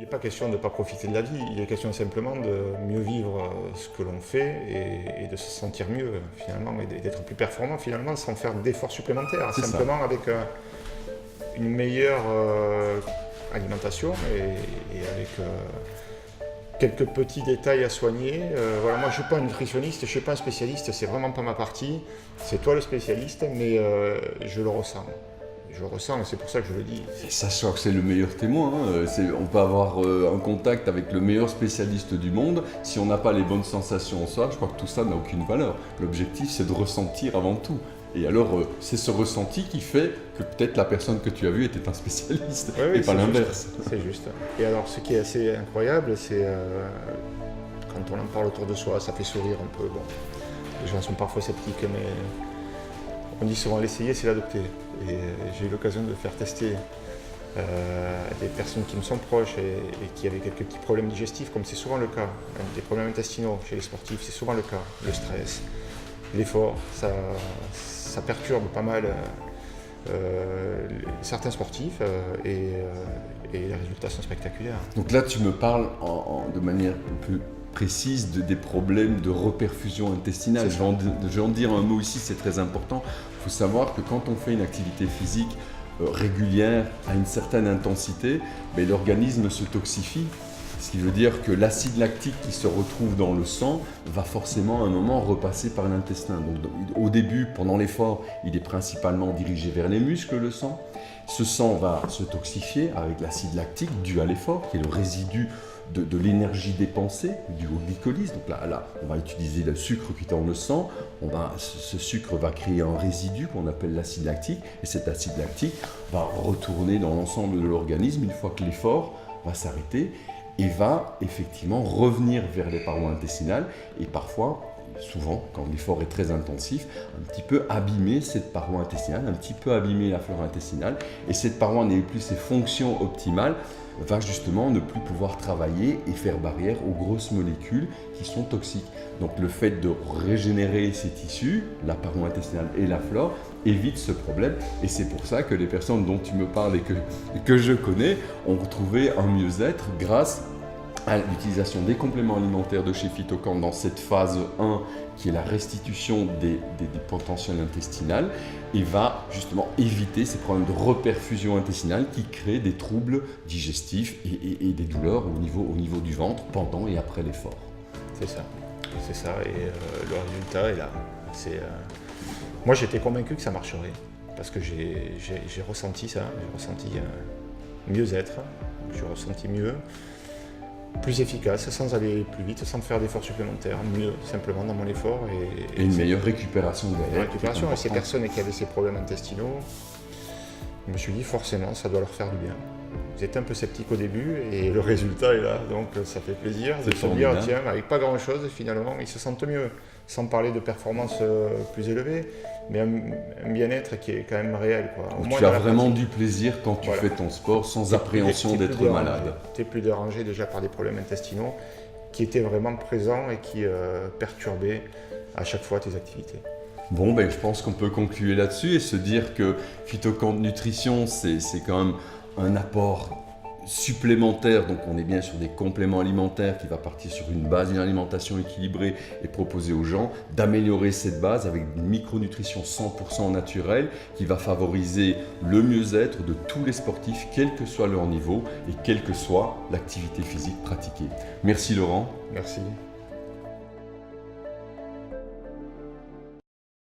n'est pas question de ne pas profiter de la vie, il est question simplement de mieux vivre ce que l'on fait et de se sentir mieux finalement et d'être plus performant finalement sans faire d'efforts supplémentaires, simplement avec une meilleure alimentation et avec quelques petits détails à soigner. Voilà, moi je ne suis pas un nutritionniste, je ne suis pas un spécialiste, c'est vraiment pas ma partie, c'est toi le spécialiste, mais je le ressens. Je le ressens et c'est pour ça que je le dis. Sachant que c'est le meilleur témoin, on peut avoir un contact avec le meilleur spécialiste du monde. Si on n'a pas les bonnes sensations en soi, je crois que tout ça n'a aucune valeur. L'objectif, c'est de ressentir avant tout. Et alors, c'est ce ressenti qui fait que peut-être la personne que tu as vue était un spécialiste et pas l'inverse. C'est juste. Et alors, ce qui est assez incroyable, c'est quand on en parle autour de soi, ça fait sourire un peu. Bon, les gens sont parfois sceptiques, mais on dit souvent l'essayer, c'est l'adopter. Et j'ai eu l'occasion de faire tester des personnes qui me sont proches et qui avaient quelques petits problèmes digestifs, comme c'est souvent le cas. Des problèmes intestinaux chez les sportifs, c'est souvent le cas. Le stress, l'effort, ça perturbe pas mal certains sportifs et les résultats sont spectaculaires. Donc là, tu me parles de manière un peu précise des problèmes de reperfusion intestinale. Je vais en dire un mot ici, c'est très important. Il faut savoir que quand on fait une activité physique régulière à une certaine intensité, l'organisme se toxifie. Ce qui veut dire que l'acide lactique qui se retrouve dans le sang va forcément à un moment repasser par l'intestin. Donc au début, pendant l'effort, il est principalement dirigé vers les muscles, le sang. Ce sang va se toxifier avec l'acide lactique dû à l'effort, qui est le résidu de l'énergie dépensée, dû au glycolyse. Donc là, on va utiliser le sucre qui est dans le sang. Ce sucre va créer un résidu qu'on appelle l'acide lactique. Et cet acide lactique va retourner dans l'ensemble de l'organisme une fois que l'effort va s'arrêter et va effectivement revenir vers les parois intestinales et parfois, souvent, quand l'effort est très intensif, un petit peu abîmer cette paroi intestinale, un petit peu abîmer la flore intestinale et cette paroi n'ayant plus ses fonctions optimales, va justement ne plus pouvoir travailler et faire barrière aux grosses molécules qui sont toxiques. Donc le fait de régénérer ces tissus, la paroi intestinale et la flore, évite ce problème et c'est pour ça que les personnes dont tu me parles et que je connais ont retrouvé un mieux-être grâce à l'utilisation des compléments alimentaires de chez Phytocan dans cette phase 1 qui est la restitution des potentiels intestinales et va justement éviter ces problèmes de reperfusion intestinale qui créent des troubles digestifs et des douleurs au niveau du ventre pendant et après l'effort. C'est ça et le résultat est là. Moi j'étais convaincu que ça marcherait parce que j'ai ressenti ça, j'ai ressenti mieux-être, j'ai ressenti mieux, plus efficace, sans aller plus vite, sans faire d'efforts supplémentaires, mieux simplement dans mon effort. Et une meilleure récupération derrière. Et ces personnes qui avaient ces problèmes intestinaux, je me suis dit forcément ça doit leur faire du bien. Vous êtes un peu sceptique au début et le résultat est là, donc ça fait plaisir de se dire tiens, avec pas grand chose finalement ils se sentent mieux, sans parler de performances plus élevées, mais un bien-être qui est quand même réel. Tu as vraiment du plaisir quand tu fais ton sport sans appréhension d'être malade. Tu n'es plus dérangé déjà par des problèmes intestinaux qui étaient vraiment présents et qui perturbaient à chaque fois tes activités. Bon, je pense qu'on peut conclure là-dessus et se dire que Phytocan Nutrition, c'est quand même un apport supplémentaire, donc on est bien sur des compléments alimentaires qui va partir sur une base d'une alimentation équilibrée et proposer aux gens d'améliorer cette base avec une micronutrition 100% naturelle qui va favoriser le mieux-être de tous les sportifs, quel que soit leur niveau et quelle que soit l'activité physique pratiquée. Merci Laurent. Merci.